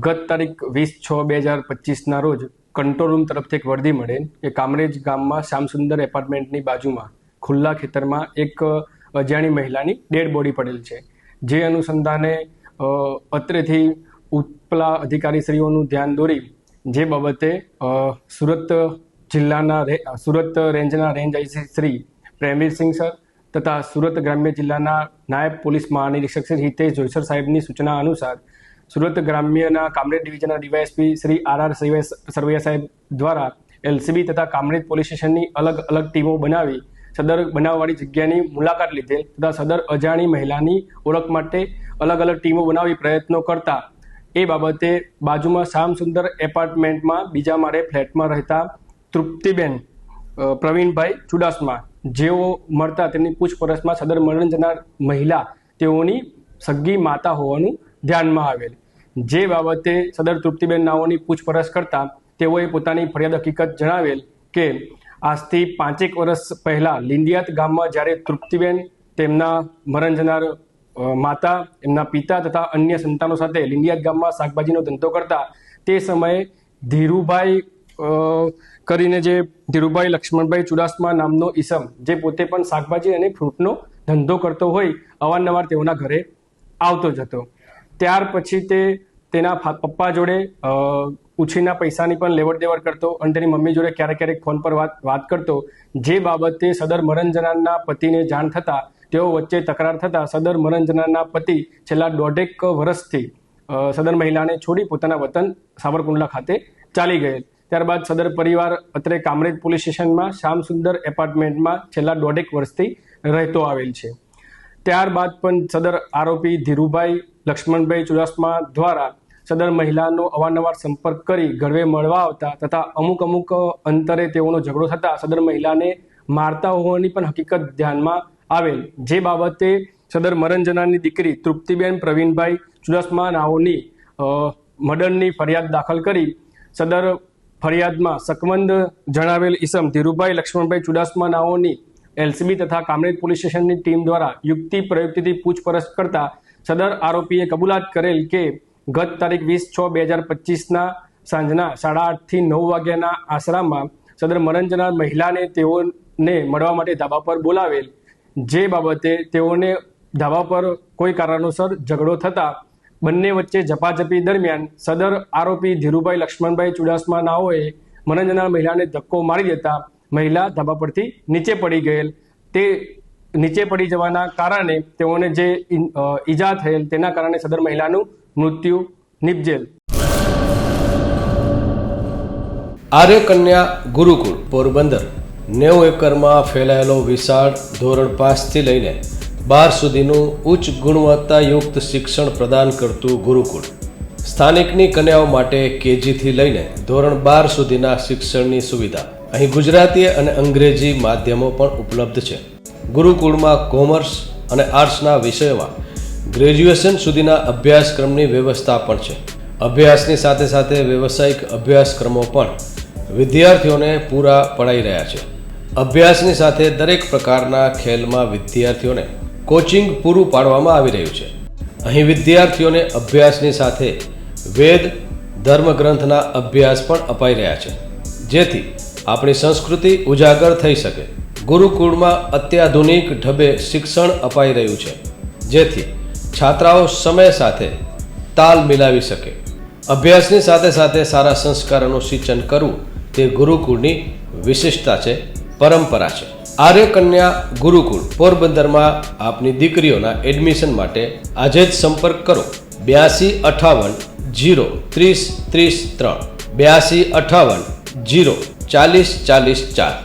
ગત તારીખ 20/6/2025ના રોજ કંટ્રોલ રૂમ તરફથી એક વર્દી મળેલ કે કામરેજ ગામમાં શ્યામસુંદર એપાર્ટમેન્ટની બાજુમાં ખુલ્લા ખેતરમાં એક અજાણી મહિલાની ડેડ બોડી પડેલ છે. જે અનુસંધાને અત્રેથી ઉપલા અધિકારીશ્રીઓનું ધ્યાન દોરી જે બાબતે સુરત રેન્જના range IC Shri Premvirsinh sir તથા સુરત ગ્રામ્ય જિલ્લાના નાયબ પોલીસ મહાનિરીક્ષક શ્રી હિતેશ જોઈસર સાહેબની સૂચના અનુસાર સુરત ગ્રામ્યના કામરેજ ડિવિઝનના ડીવાયએસપી શ્રી આર સરવૈયા સાહેબ દ્વારા એલસીબી તથા કામરેજ પોલીસ સ્ટેશનની અલગ અલગ ટીમો બનાવી સદર બનાવવાળી જગ્યાની મુલાકાત લીધેલ તથા સદર અજાણી મહિલાની ઓળખ માટે અલગ અલગ ટીમો બનાવી પ્રયત્નો કરતા એ બાબતે બાજુમાં શ્યામસુંદર એપાર્ટમેન્ટમાં બીજા માળે ફ્લેટમાં રહેતા તૃપ્તિબેન પ્રવીણભાઈ ચુડાસમા જેઓ મળતા તેમની પૂછપરછમાં સદર મરણ જનાર મહિલા તેઓની સગી માતા હોવાનું ધ્યાનમાં આવેલ. જે બાબતે સદર તૃપ્તિબેન નાઓની પૂછપરછ કરતા તેઓએ પોતાની ફરિયાદ હકીકત જણાવેલ કે આજથી 5 વર્ષ પહેલા લીંડિયાત ગામમાં જ્યારે તૃપ્તિબેન તેમના મરણ જનાર માતા એમના પિતા તથા અન્ય સંતાનો સાથે લીંડિયાત ગામમાં શાકભાજીનો ધંધો કરતા તે સમયે ધીરુભાઈ કરીને જે ધીરુભાઈ લક્ષ્મણભાઈ ચુડાસમા નામનો ઈસમ જે પોતે પણ શાકભાજી અને ફ્રૂટનો ધંધો કરતો હોય અવારનવાર તેઓના ઘરે આવતો જ હતો. ત્યાર પછી તે તેના પપ્પા જોડે ઉછીના પૈસાની પણ લેવડ દેવડ કરતો અને તેની મમ્મી જોડે ક્યારેક ફોન પર વાત કરતો. જે બાબતે સદર મરણ જનારના પતિને જાણ થતાં તેઓ વચ્ચે તકરાર થતાં સદર મરણ જનારના પતિ છેલ્લા 1.5 વર્ષથી સદર મહિલાને છોડી પોતાના વતન સાવરકુંડલા ખાતે ચાલી ગયેલ. ત્યારબાદ સદર પરિવાર અત્રે કામરેજ પોલીસ સ્ટેશનમાં શ્યામસુંદર એપાર્ટમેન્ટમાં છેલ્લા 1.5 વર્ષથી રહેતો આવેલ છે. ત્યારબાદ પણ સદર આરોપી ધીરુભાઈ લક્ષ્મણભાઈ ચુડાસમા દ્વારા સદર મહિલાનો અવારનવાર સંપર્ક કરી ઘરે મળવા આવતા તથા અમુક અંતરે તેઓનો ઝઘડો થતાં સદર મહિલાને મારતા હોવાની પણ હકીકત ધ્યાનમાં આવેલ. જે બાબતે સદર મરણ જનારની દીકરી તૃપ્તિબેન પ્રવીણભાઈ ચુડાસમા નાઓની મર્ડરની ફરિયાદ દાખલ કરી સદર ફરિયાદમાં શકમંદ જણાવેલ ઈસમ ધીરુભાઈ લક્ષ્મણભાઈ ચુડાસમા નાઓની એલસીબી તથા કામરેજ પોલીસ સ્ટેશનની ટીમ દ્વારા યુક્તિ પ્રયુક્તિથી પૂછપરછ કરતા સદર આરોપીએ કબૂલાત કરેલ કે ગત તારીખ 20/6/2025ના સાંજના 8:30 થી 9 વાગ્યાના આશરામાં સદર મરણ જનાર મહિલાને તેઓને મળવા માટે ધાબા પર બોલાવેલ. જે બાબતે તેઓને ધાબા પર કોઈ કારણોસર ઝઘડો થતા બંને વચ્ચે ઝપાઝપી દરમિયાન સદર આરોપી ધીરુભાઈ લક્ષ્મણભાઈ ચુડાસમા નાઓએ મરણ જનાર મહિલાને ધક્કો મારી દેતા મહિલા ધાબા પરથી નીચે પડી ગયેલ. તે નીચે પડી જવાના કારણે તેઓને જે ઈજા થયેલ તેના કારણે સદર મહિલાનું મૃત્યુ નિપજેલ. આર્ય કન્યા ગુરુકુળ પોરબંદર 90 એકરમાં ફેલાયેલો વિશાળ ધોરણ 5 થી લઈને 12 સુધીનું ઉચ્ચ ગુણવત્તાયુક્ત શિક્ષણ પ્રદાન કરતું ગુરુકુળ. સ્થાનિકની કન્યાઓ માટે કેજીથી લઈને ધોરણ 12 સુધીના શિક્ષણની સુવિધા. અહીં ગુજરાતી અને અંગ્રેજી માધ્યમો પણ ઉપલબ્ધ છે. ગુરુકુળમાં કોમર્સ અને આર્ટ્સના વિષયોમાં ગ્રેજ્યુએશન સુધીના અભ્યાસક્રમની વ્યવસ્થા પણ છે. અભ્યાસની સાથે સાથે વ્યવસાયિક અભ્યાસક્રમો પણ વિદ્યાર્થીઓને પૂરા પડાઈ રહ્યા છે. અભ્યાસની સાથે દરેક પ્રકારના ખેલમાં વિદ્યાર્થીઓને કોચિંગ પૂરું પાડવામાં આવી રહ્યું છે. અહીં વિદ્યાર્થીઓને અભ્યાસની સાથે વેદ ધર્મગ્રંથના અભ્યાસ પણ અપાઈ રહ્યા છે, જેથી આપણી સંસ્કૃતિ ઉજાગર થઈ શકે. ગુરુકુળમાં અત્યાધુનિક ઢબે શિક્ષણ અપાઈ રહ્યું છે, જેથી છાત્રાઓ સમય સાથે તાલ મિલાવી શકે. અભ્યાસની સાથે સાથે સારા સંસ્કારોનું સિંચન કરવું તે ગુરુકુળની વિશિષ્ટતા છે, પરંપરા છે. આર્ય કન્યા ગુરુકુળ પોરબંદરમાં આપની દીકરીઓના એડમિશન માટે આજે જ સંપર્ક કરો 8258 0 30 33 8258 0 40 40 4.